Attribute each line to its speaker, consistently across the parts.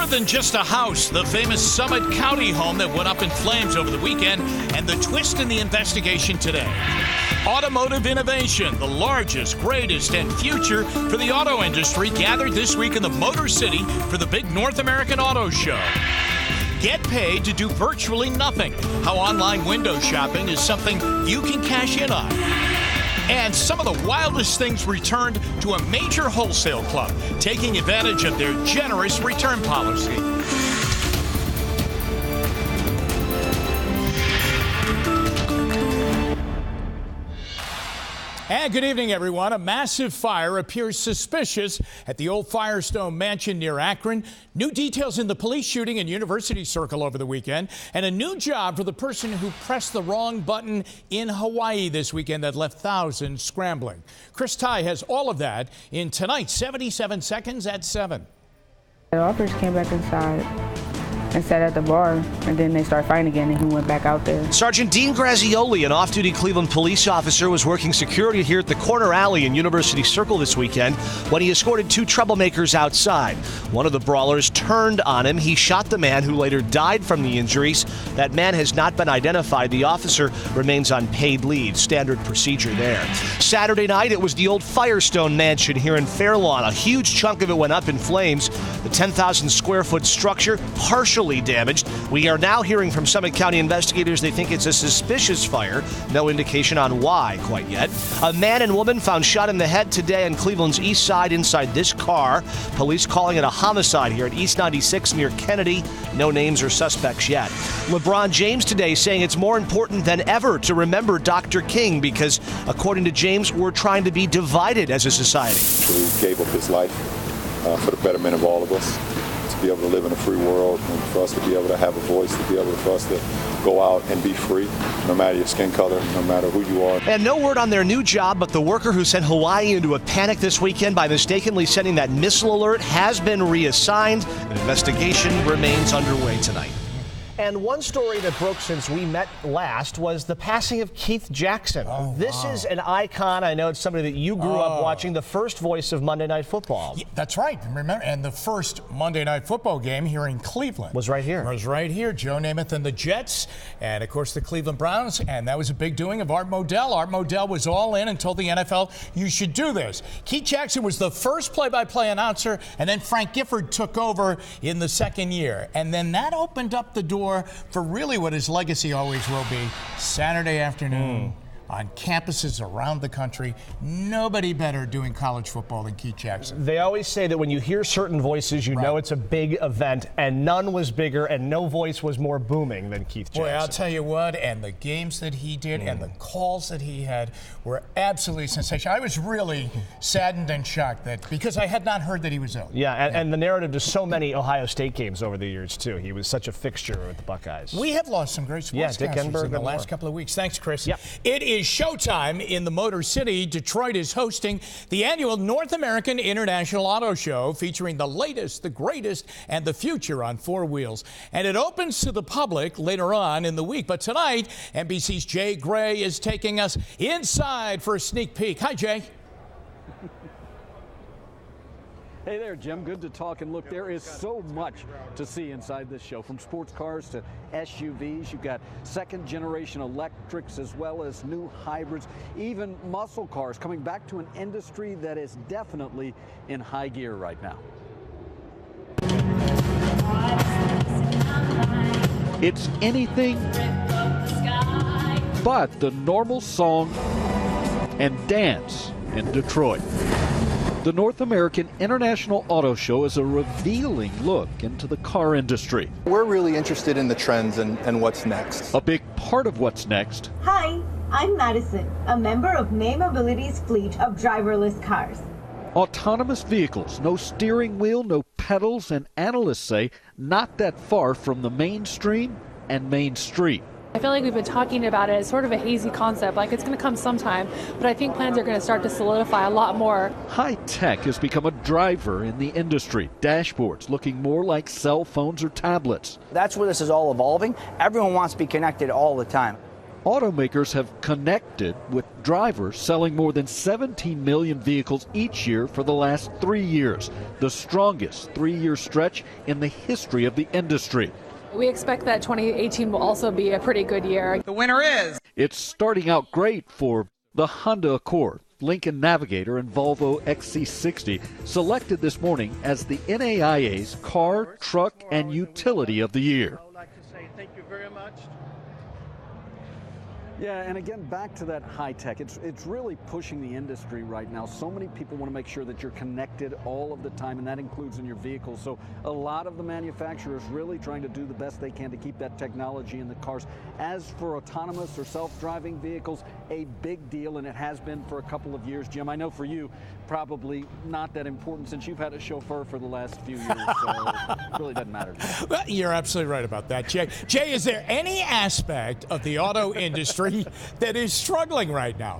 Speaker 1: More than just a house, the famous Summit County home that went up in flames over the weekend, and the twist in the investigation today. Automotive innovation, the largest, greatest, and future for the auto industry, gathered this week in the Motor City for the big North American Auto Show. Get paid to do virtually nothing. How online window shopping is something you can cash in on. And some of the wildest things returned to a major wholesale club, taking advantage of their generous return policy. And good evening, everyone. A massive fire appears suspicious at the old Firestone mansion near Akron. New details in the police shooting in University Circle over the weekend. And a new job for the person who pressed the wrong button in Hawaii this weekend that left thousands scrambling. Chris Ty has all of that in tonight's 77 Seconds at 7.
Speaker 2: The officers came back inside and sat at the bar, and then they started fighting again, and he went back out there.
Speaker 3: Sergeant Dean Grazioli, an off-duty Cleveland police officer, was working security here at the corner alley in University Circle this weekend when he escorted two troublemakers outside. One of the brawlers turned on him. He shot the man, who later died from the injuries. That man has not been identified. The officer remains on paid leave. Standard procedure there. Saturday night, it was the old Firestone mansion here in Fairlawn. A huge chunk of it went up in flames. The 10,000 square foot structure partially damaged. We are now hearing from Summit County investigators they think it's a suspicious fire. No indication on why quite yet. A man and woman found shot in the head today on Cleveland's east side inside this car. Police calling it a homicide here at East 96 near Kennedy. No names or suspects yet. LeBron James today saying it's more important than ever to remember Dr. King because, according to James, we're trying to be divided as a society.
Speaker 4: He gave up his life for the betterment of all of us. To be able to live in a free world, and for us to be able to have a voice, to be able for us to go out and be free, no matter your skin color, no matter who you are.
Speaker 3: And no word on their new job, but the worker who sent Hawaii into a panic this weekend by mistakenly sending that missile alert has been reassigned. An investigation remains underway tonight. And one story that broke since we met last was the passing of Keith Jackson. This is an icon. I know it's somebody that you grew up watching, the first voice of Monday Night Football.
Speaker 1: Yeah, that's right. Remember, and the first Monday Night Football game here in Cleveland
Speaker 3: was right here. Joe
Speaker 1: Namath and the Jets, and of course the Cleveland Browns, and that was a big doing of Art Modell. Art Modell was all in and told the NFL, you should do this. Keith Jackson was the first play-by-play announcer, and then Frank Gifford took over in the second year. And then that opened up the door for really what his legacy always will be, Saturday afternoon on campuses around the country. Nobody better doing college football than Keith Jackson.
Speaker 3: They always say that when you hear certain voices, you know it's a big event, and none was bigger and no voice was more booming than Keith Jackson.
Speaker 1: Boy, I'll tell you what, and the games that he did and the calls that he had were absolutely sensational. I was really saddened and shocked that because I had not heard that he was ill.
Speaker 3: Yeah, and the narrative to so many Ohio State games over the years, too. He was such a fixture with the Buckeyes.
Speaker 1: We have lost some great sportscasters in the last couple of weeks. Thanks, Chris.
Speaker 3: Yep.
Speaker 1: It is showtime in the Motor City. Detroit is hosting the annual North American International Auto Show, featuring the latest, the greatest, and the future on four wheels. And it opens to the public later on in the week. But tonight, NBC's Jay Gray is taking us inside for a sneak peek. Hi, Jay.
Speaker 5: Hey there, Jim. Good to talk and look. There is so much to see inside this show, from sports cars to SUVs. You've got second-generation electrics as well as new hybrids, even muscle cars, coming back to an industry that is definitely in high gear right now. It's anything but the normal song and dance in Detroit. The North American International Auto Show is a revealing look into the car industry.
Speaker 6: We're really interested in the trends and what's next.
Speaker 5: A big part of what's next.
Speaker 7: Hi, I'm Madison, a member of Nameability's fleet of driverless cars.
Speaker 5: Autonomous vehicles, no steering wheel, no pedals, and analysts say not that far from the mainstream and Main Street.
Speaker 8: I feel like we've been talking about it as sort of a hazy concept, like it's going to come sometime, but I think plans are going to start to solidify a lot more.
Speaker 5: High tech has become a driver in the industry. Dashboards looking more like cell phones or tablets.
Speaker 9: That's where this is all evolving. Everyone wants to be connected all the time.
Speaker 5: Automakers have connected with drivers, selling more than 17 million vehicles each year for the last 3 years, the strongest 3-year stretch in the history of the industry.
Speaker 8: We expect that 2018 will also be a pretty good year.
Speaker 9: The winner is...
Speaker 5: It's starting out great for the Honda Accord, Lincoln Navigator, and Volvo XC60, selected this morning as the NAIA's Car, Truck, and Utility of the Year.
Speaker 9: I would like to say thank you very much.
Speaker 5: Yeah, and again, back to that high tech. It's really pushing the industry right now. So many people want to make sure that you're connected all of the time, and that includes in your vehicle. So a lot of the manufacturers really trying to do the best they can to keep that technology in the cars. As for autonomous or self-driving vehicles, a big deal, and it has been for a couple of years. Jim, I know for you, probably not that important since you've had a chauffeur for the last few years, so it really doesn't matter.
Speaker 1: Well, you're absolutely right about that, Jay. Jay, is there any aspect of the auto industry that is struggling right now?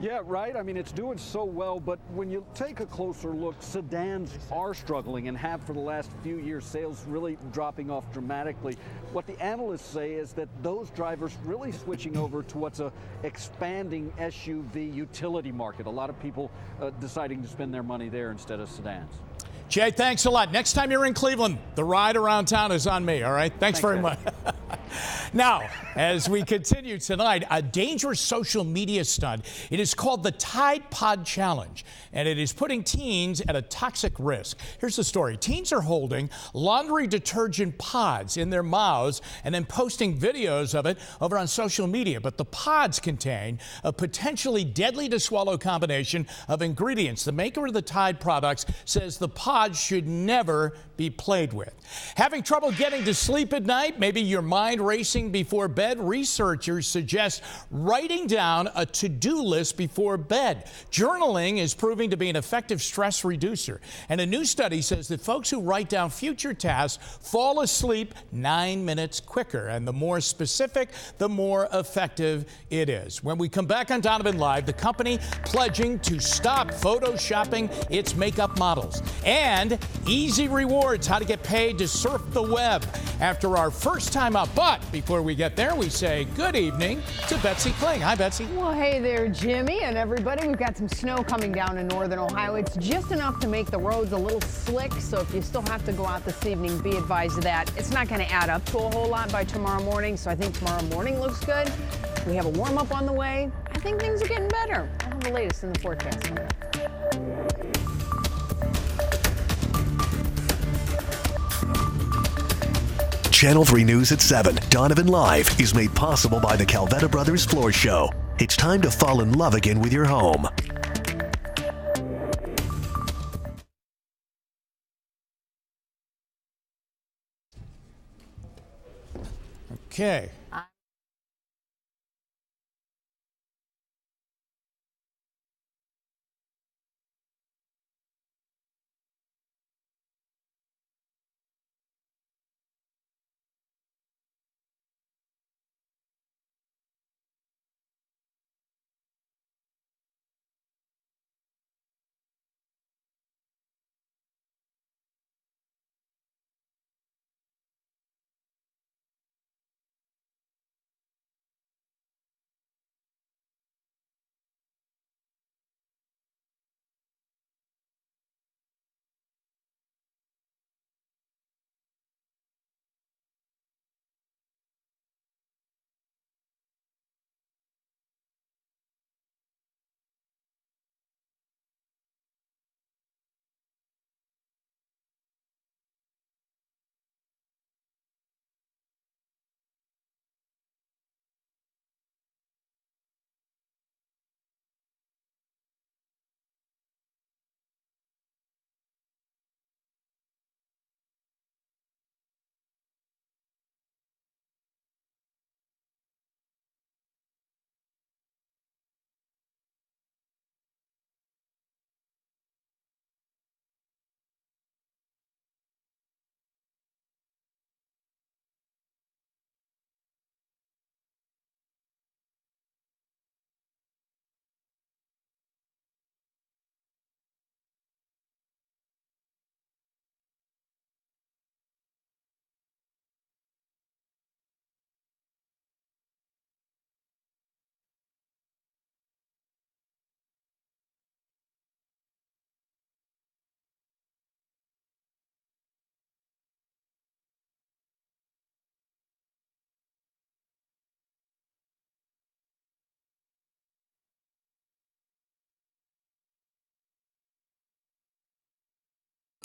Speaker 5: Yeah, right. I mean, it's doing so well, but when you take a closer look, sedans are struggling and have for the last few years, sales really dropping off dramatically. What the analysts say is that those drivers really switching over to what's a expanding SUV utility market. A lot of people deciding to spend their money there instead of sedans.
Speaker 1: Jay, thanks a lot. Next time you're in Cleveland, the ride around town is on me, all right? Thanks very much. Now, as we continue tonight, a dangerous social media stunt. It is called the Tide Pod Challenge, and it is putting teens at a toxic risk. Here's the story. Teens are holding laundry detergent pods in their mouths and then posting videos of it over on social media. But the pods contain a potentially deadly to swallow combination of ingredients. The maker of the Tide products says the pods should never be played with. Having trouble getting to sleep at night? Maybe your mind racing before bed? Researchers suggest writing down a to-do list before bed. Journaling is proving to be an effective stress reducer. And a new study says that folks who write down future tasks fall asleep 9 minutes quicker. And the more specific, the more effective it is. When we come back on Donovan Live, the company pledging to stop photoshopping its makeup models. And easy rewards, how to get paid to surf the web after our first time up. But before we get there, we say good evening to Betsy Kling. Hi, Betsy.
Speaker 10: Well, hey there, Jimmy and everybody. We've got some snow coming down in northern Ohio. It's just enough to make the roads a little slick, so if you still have to go out this evening, be advised of that. It's not going to add up to a whole lot by tomorrow morning, so I think tomorrow morning looks good. We have a warm-up on the way. I think things are getting better. I'll have the latest in the forecast.
Speaker 11: Channel 3 News at 7, Donovan Live, is made possible by the Calvetta Brothers Floor Show. It's time to fall in love again with your home.
Speaker 1: Okay.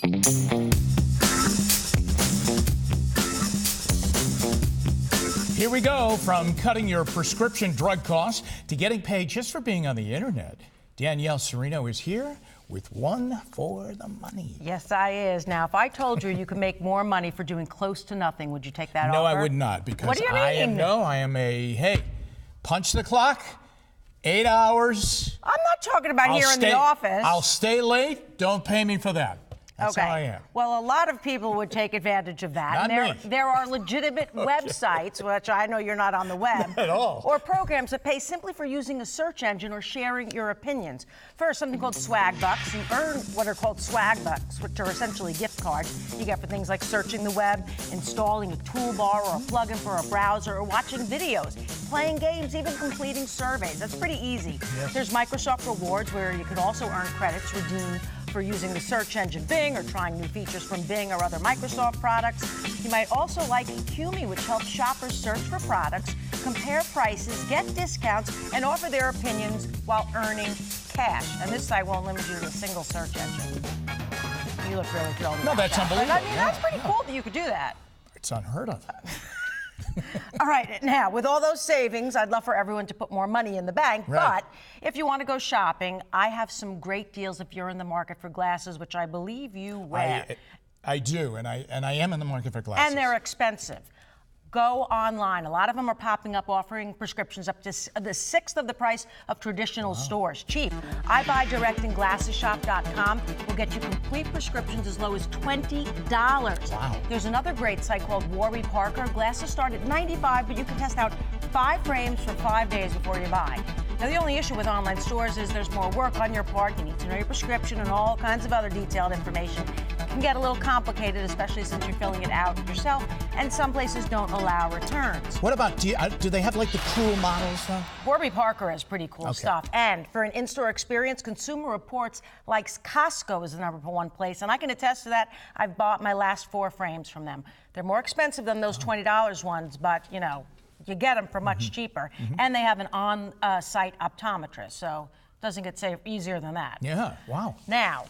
Speaker 1: Here we go, from cutting your prescription drug costs to getting paid just for being on the internet. Danielle Serino is here with one for the money.
Speaker 12: Yes, I is. Now, if I told you you could make more money for doing close to nothing, would you take that offer?
Speaker 1: No, I would not, because
Speaker 12: what do you mean?
Speaker 1: I am a, hey, punch the clock, 8 hours.
Speaker 12: I'm not talking about here in the office.
Speaker 1: I'll stay late, don't pay me for that. That's how I am.
Speaker 12: Well, a lot of people would take advantage of that.
Speaker 1: Not me.
Speaker 12: There are legitimate websites, which I know you're not on the web,
Speaker 1: at all,
Speaker 12: or programs that pay simply for using a search engine or sharing your opinions. First, something called Swag Bucks. You earn what are called Swag Bucks, which are essentially gift cards you get for things like searching the web, installing a toolbar or a plugin for a browser, or watching videos, playing games, even completing surveys. That's pretty easy. Yep. There's Microsoft Rewards, where you can also earn credits redeemed for using the search engine Bing or trying new features from Bing or other Microsoft products. You might also like Qme, which helps shoppers search for products, compare prices, get discounts, and offer their opinions while earning cash. And this site won't limit you to a single search engine. You look really thrilled.
Speaker 1: No, that's unbelievable.
Speaker 12: I mean, that's pretty cool that you could do that.
Speaker 1: It's unheard of.
Speaker 12: All right, now, with all those savings, I'd love for everyone to put more money in the bank.
Speaker 1: Right.
Speaker 12: But if you want to go shopping, I have some great deals if you're in the market for glasses, which I believe you wear.
Speaker 1: I do, and I am in the market for glasses.
Speaker 12: And they're expensive. Go online. A lot of them are popping up offering prescriptions up to the sixth of the price of traditional stores. Cheap. I buy direct in glassesshop.com will get you complete prescriptions as low as $20.
Speaker 1: Wow.
Speaker 12: There's another great site called Warby Parker. Glasses start at $95, but you can test out 5 frames for 5 days before you buy. Now, the only issue with online stores is there's more work on your part. You need to know your prescription and all kinds of other detailed information. It can get a little complicated, especially since you're filling it out yourself, and some places don't allow returns.
Speaker 1: What about, do they have like the cool models though?
Speaker 12: Warby Parker has pretty cool stuff. And for an in-store experience, Consumer Reports likes Costco is the #1 place, and I can attest to that. I've bought my last 4 frames from them. They're more expensive than those $20 ones, but you know, you get them for much cheaper. And they have an on-site optometrist, so it doesn't get easier than that.
Speaker 1: Yeah, wow.
Speaker 12: Now,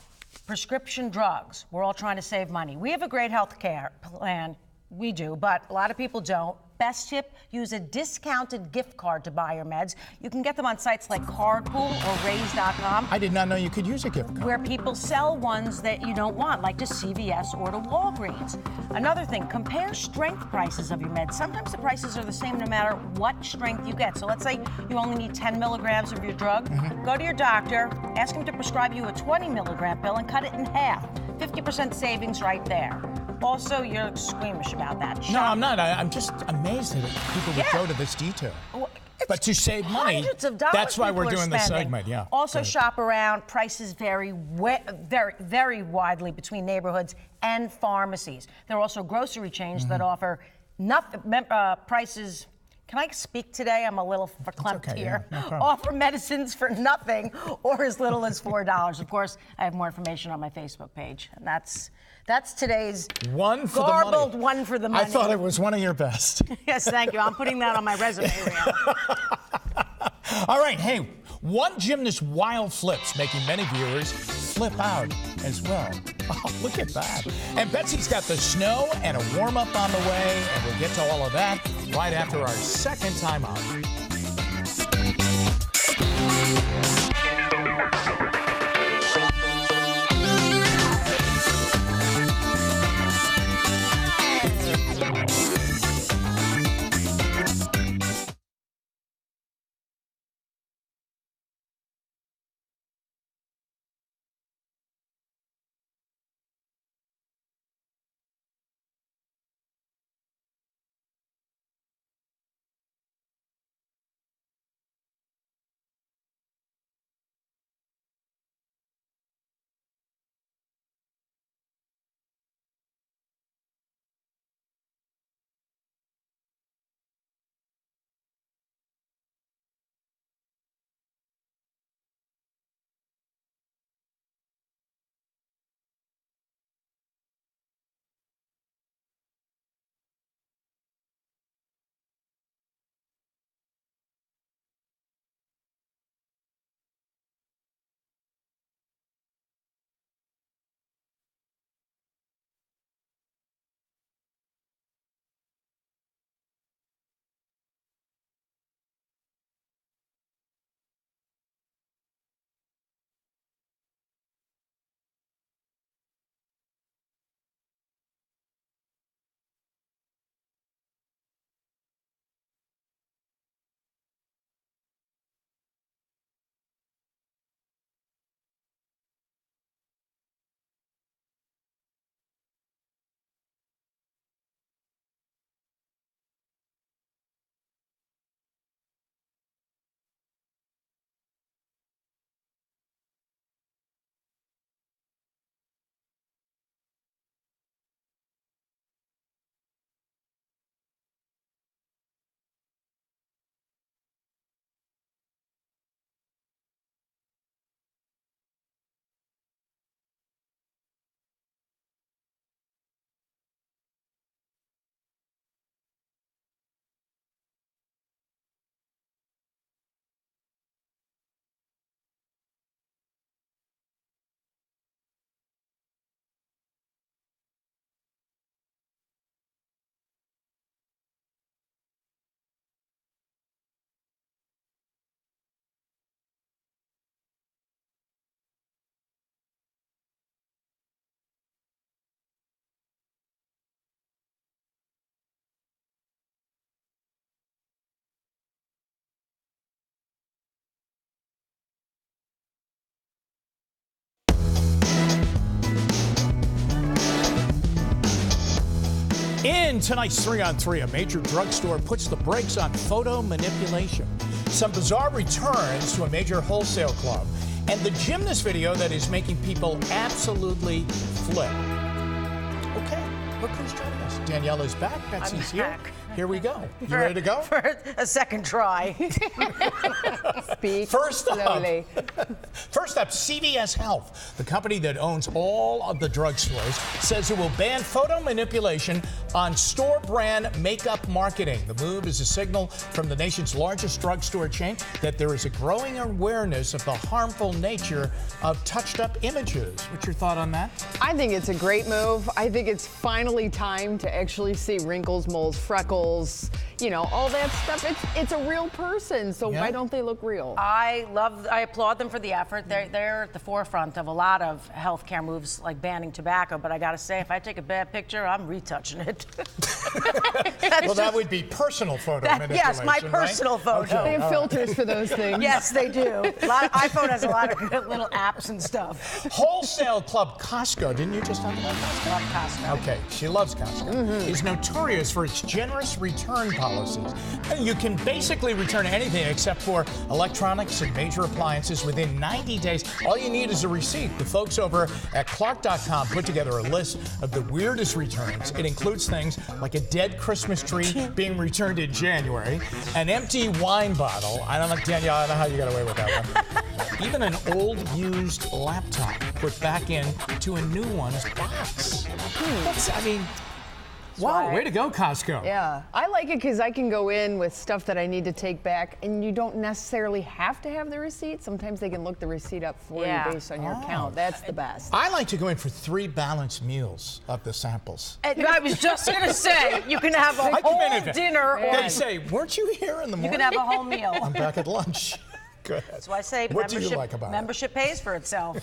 Speaker 12: prescription drugs. We're all trying to save money. We have a great health care plan. We do, but a lot of people don't. Best tip, use a discounted gift card to buy your meds. You can get them on sites like Cardpool or Raise.com.
Speaker 1: I did not know you could use a gift card.
Speaker 12: Where people sell ones that you don't want, like to CVS or to Walgreens. Another thing, compare strength prices of your meds. Sometimes the prices are the same no matter what strength you get. So let's say you only need 10 milligrams of your drug. Go to your doctor, ask him to prescribe you a 20 milligram pill and cut it in half. 50% savings right there. Also, you're squeamish about that.
Speaker 1: No, I'm not. I'm just amazed that people would go to this detail. But to save money,
Speaker 12: hundreds of dollars
Speaker 1: that's why we're
Speaker 12: people are
Speaker 1: doing this
Speaker 12: spending.
Speaker 1: segment, yeah.
Speaker 12: Also shop around. Prices vary very widely between neighborhoods and pharmacies. There are also grocery chains that offer prices. Can I speak today? I'm a little verklempt here.
Speaker 1: Yeah, no problem.
Speaker 12: Offer medicines for nothing or as little as $4. Of course, I have more information on my Facebook page. And that's today's garbled one for the money.
Speaker 1: I thought it was one of your best.
Speaker 12: Yes, thank you. I'm putting that on my resume now.
Speaker 1: All right, hey, one gymnast wild flips, making many viewers flip out as well. Oh, look at that. And Betsy's got the snow and a warm-up on the way, and we'll get to all of that right after our second time out. In tonight's 3-on-3, a major drugstore puts the brakes on photo manipulation. Some bizarre returns to a major wholesale club. And the gymnast video that is making people absolutely flip. Okay, look who's joining us. Danielle is back. Betsy's here. Here we go. You ready to go?
Speaker 12: For a second try.
Speaker 10: Speak
Speaker 1: First
Speaker 10: slowly.
Speaker 1: First up, CVS Health, the company that owns all of the drugstores, says it will ban photo manipulation on store brand makeup marketing. The move is a signal from the nation's largest drugstore chain that there is a growing awareness of the harmful nature of touched up images. What's your thought on that?
Speaker 10: I think it's a great move. I think it's finally time to actually see wrinkles, moles, freckles, you know, all that stuff. It's a real person, so why don't they look real?
Speaker 12: I applaud them for the effort. They're at the forefront of a lot of healthcare moves like banning tobacco, but I gotta say, if I take a bad picture, I'm retouching it.
Speaker 1: Well, that would be personal photo manipulation,
Speaker 12: yes, my personal photo.
Speaker 1: Okay,
Speaker 10: They have filters for those things.
Speaker 12: Yes, they do. iPhone has a lot of good little apps and stuff.
Speaker 1: Wholesale club Costco, didn't you just talk about Costco?
Speaker 12: Love Costco.
Speaker 1: Okay, she loves Costco. Is notorious for its generous return policies. You can basically return anything except for electronics and major appliances within 90 days. All you need is a receipt. The folks over at Clark.com put together a list of the weirdest returns. It includes things like a dead Christmas tree being returned in January, an empty wine bottle. I don't know, Danielle, I don't know how you got away with that one. Even an old used laptop put back in to a new one's box. Wow, way to go, Costco.
Speaker 10: Yeah, I like it because I can go in with stuff that I need to take back, and you don't necessarily have to have the receipt. Sometimes they can look the receipt up for you based on your account. That's the best.
Speaker 1: I like to go in for 3 balanced meals of the samples.
Speaker 12: And I was just going to say, you can have a whole dinner.
Speaker 1: They say, weren't you here in the morning?
Speaker 12: You can have a whole meal.
Speaker 1: I'm back at lunch. Good.
Speaker 12: That's why I say
Speaker 1: what do you like about
Speaker 12: membership pays for itself.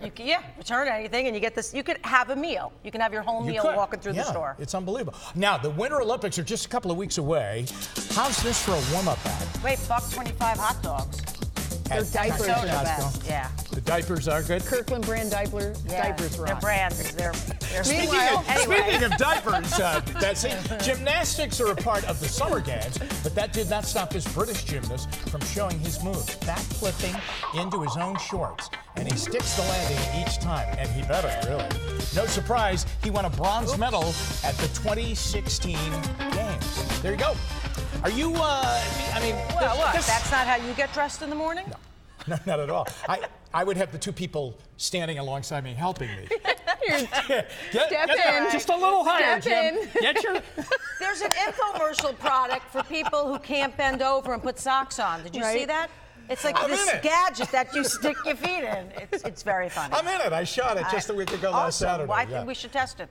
Speaker 12: You can, return anything and you get this. You could have a meal. You can have your whole meal walking through the store.
Speaker 1: It's unbelievable. Now, the Winter Olympics are just a couple of weeks away. How's this for a warm-up bag?
Speaker 12: Wait, $1.25 hot dogs.
Speaker 10: Their diapers are the best.
Speaker 12: Yeah.
Speaker 1: The diapers are good?
Speaker 10: Kirkland brand diapers rock.
Speaker 12: They're brands. They're
Speaker 1: Speaking of diapers, Betsy, gymnastics are a part of the Summer Games, but that did not stop this British gymnast from showing his moves, backflipping into his own shorts. And he sticks the landing each time, and he better, really. No surprise, he won a bronze medal at the 2016 Games. There you go. Are you,
Speaker 12: that's not how you get dressed in the morning?
Speaker 1: No, not at all. I would have the 2 people standing alongside me helping me.
Speaker 10: Step in.
Speaker 1: Just a little higher,
Speaker 10: Step
Speaker 1: Jim. Get your...
Speaker 12: There's an infomercial product for people who can't bend over and put socks on. Did you see that? It's like this gadget that you stick your feet in. It's very funny.
Speaker 1: I'm in it. I shot it just a week ago last Saturday.
Speaker 12: Well, I think we should test it.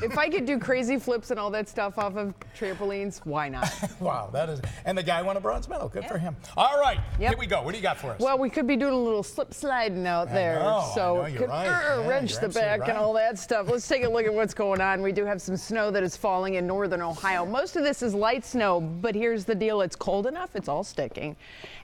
Speaker 10: If I could do crazy flips and all that stuff off of trampolines, why not?
Speaker 1: Wow, that is. And the guy won a bronze medal. Good for him. All right, here we go. What do you got for us?
Speaker 10: Well, we could be doing a little slip sliding out there. So
Speaker 1: you're right.
Speaker 10: wrench the back and all that stuff. Let's take a look at what's going on. We do have some snow that is falling in northern Ohio. Most of this is light snow, but here's the deal. It's cold enough. It's all sticking.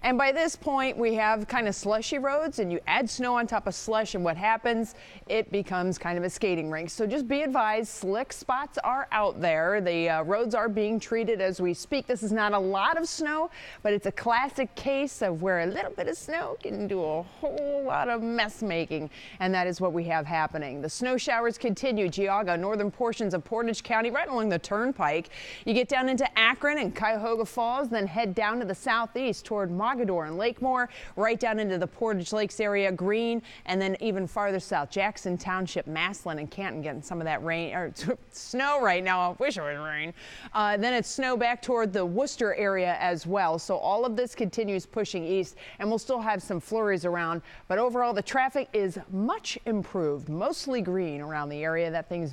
Speaker 10: And by this point, we have kind of slushy roads, and you add snow on top of slush, and what happens? It becomes kind of a skating rink. So just be advised, slick spots are out there. The roads are being treated as we speak. This is not a lot of snow, but it's a classic case of where a little bit of snow can do a whole lot of mess making, and that is what we have happening. The snow showers continue. Geauga, northern portions of Portage County, right along the turnpike. You get down into Akron and Cuyahoga Falls, then head down to the southeast toward Mogador and Lakemore, right down into the Portage Lakes area, Greene, and then even farther south, Jackson Township, Massillon, and Canton getting some of that rain or snow right now. I wish it was rain. Then it's snow back toward the Worcester area as well. So all of this continues pushing east, and we'll still have some flurries around. But overall, the traffic is much improved, mostly green around the area. That means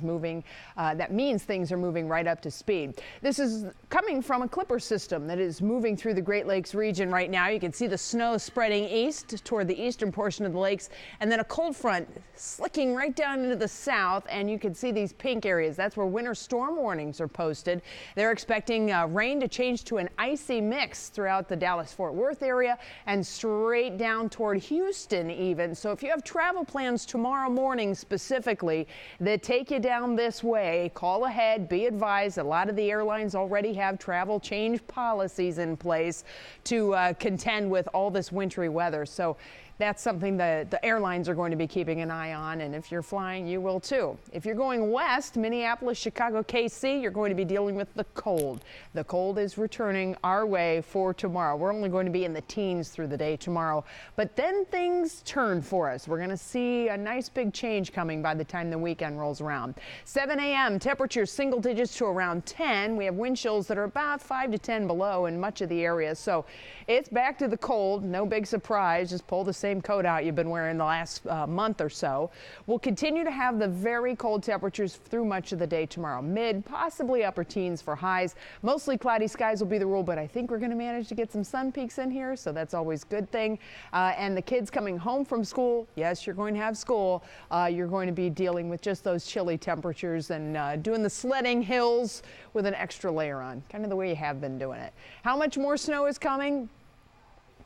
Speaker 10: things are moving right up to speed. This is coming from a clipper system that is moving through the Great Lakes region right now. You can see the snow spreading east toward the eastern portion of the lakes, and then a cold front slicking right down into the south, and you can see these pink areas. That's where winter storm warnings are posted. They're expecting rain to change to an icy mix throughout the Dallas-Fort Worth area and straight down toward Houston even. So if you have travel plans tomorrow morning specifically that take you down this way, call ahead, be advised. A lot of the airlines already have travel change policies in place to contend with all this wintry weather. So that's something that the airlines are going to be keeping an eye on, and if you're flying, you will too. If you're going west, Minneapolis, Chicago, KC, you're going to be dealing with the cold. The cold is returning our way for tomorrow. We're only going to be in the teens through the day tomorrow, but then things turn for us. We're going to see a nice big change coming by the time the weekend rolls around. 7 a.m. temperatures single digits to around 10. We have wind chills that are about 5 to 10 below in much of the area, so it's back to the cold. No big surprise. Just pull the same coat out you've been wearing the last month or so. We'll continue to have the very cold temperatures through much of the day tomorrow. Mid, possibly upper teens for highs. Mostly cloudy skies will be the rule, but I think we're going to manage to get some sun peaks in here, so that's always a good thing. And the kids coming home from school, yes, you're going to have school. You're going to be dealing with just those chilly temperatures and doing the sledding hills with an extra layer on, kind of the way you have been doing it. How much more snow is coming?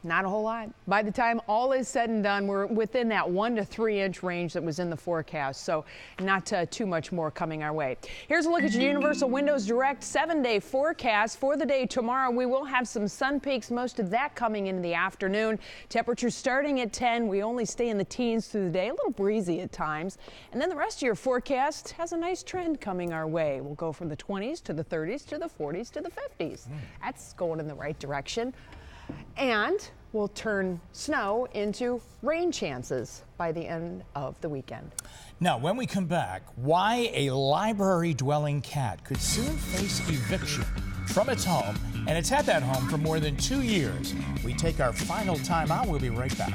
Speaker 10: Not a whole lot. By the time all is said and done, we're within that 1 to 3 inch range that was in the forecast, so not too much more coming our way. Here's a look at your Universal Windows Direct 7-day forecast. For the day tomorrow, we will have some sun peaks, most of that coming in the afternoon. Temperatures starting at 10. We only stay in the teens through the day, a little breezy at times. And then the rest of your forecast has a nice trend coming our way. We'll go from the 20s to the 30s to the 40s to the 50s. That's going in the right direction. And we'll turn snow into rain chances by the end of the weekend.
Speaker 1: Now, when we come back, why a library-dwelling cat could soon face eviction from its home, and it's had that home for more than 2 years. We take our final time out. We'll be right back.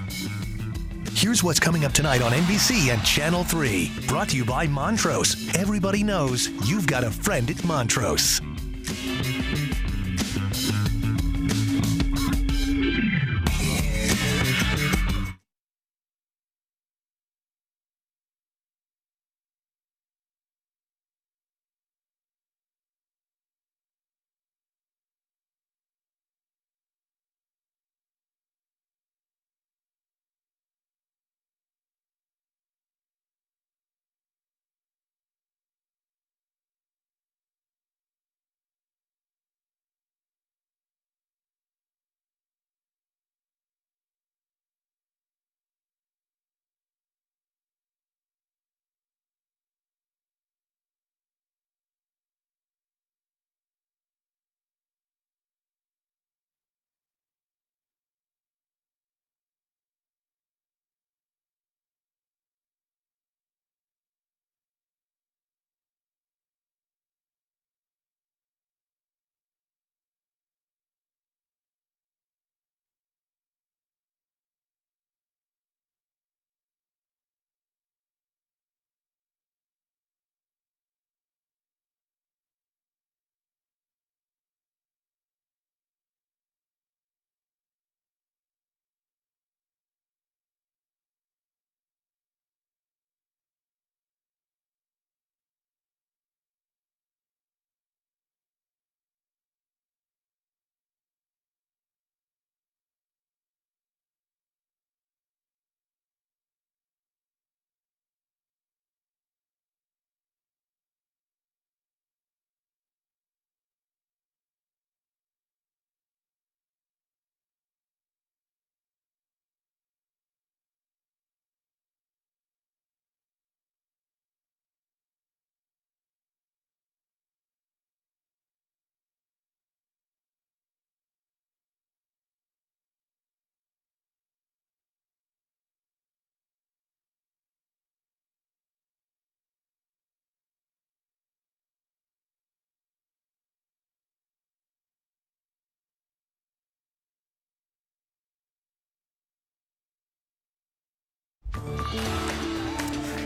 Speaker 11: Here's what's coming up tonight on NBC and Channel 3. Brought to you by Montrose. Everybody knows you've got a friend at Montrose.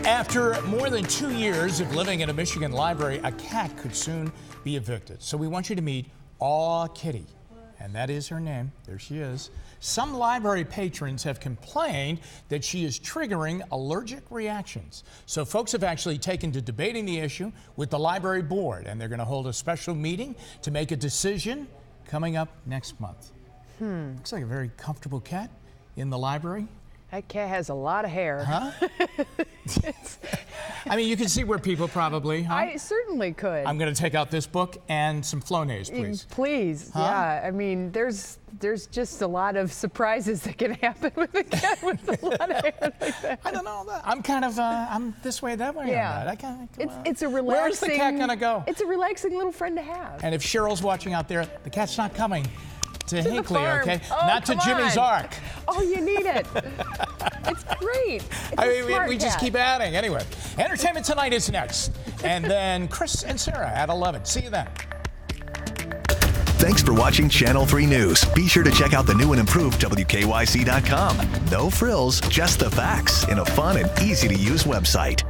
Speaker 1: After more than 2 years of living in a Michigan library, a cat could soon be evicted. So we want you to meet Aw Kitty, and that is her name. There she is. some library patrons have complained that she is triggering allergic reactions. So folks have actually taken to debating the issue with the library board, and they're going to hold a special meeting to make a decision coming up next month. Looks like a very comfortable cat in the library.
Speaker 10: That cat has a lot of hair.
Speaker 1: Huh? I mean, you can see where people probably, huh?
Speaker 10: I certainly could.
Speaker 1: I'm going to take out this book and some Flonase, please.
Speaker 10: Please,
Speaker 1: Huh?
Speaker 10: yeah. I mean, there's just a lot of surprises that can happen with a cat with a lot of hair like that.
Speaker 1: I don't know. I'm kind of, I'm this way, that way.
Speaker 10: Yeah.
Speaker 1: On that. I kind of,
Speaker 10: It's a relaxing.
Speaker 1: Where's the cat going to go?
Speaker 10: It's a relaxing little friend to have.
Speaker 1: And if Cheryl's watching out there, the cat's not coming to Hinckley, okay?
Speaker 10: Oh,
Speaker 1: not to Jimmy's Ark.
Speaker 10: Oh, you need it. It's great. It's
Speaker 1: We just keep adding. Anyway, Entertainment Tonight is next. And then Chris and Sarah at 11. See you then.
Speaker 11: Thanks for watching Channel 3 News. Be sure to check out the new and improved WKYC.com. No frills, just the facts in a fun and easy to use website.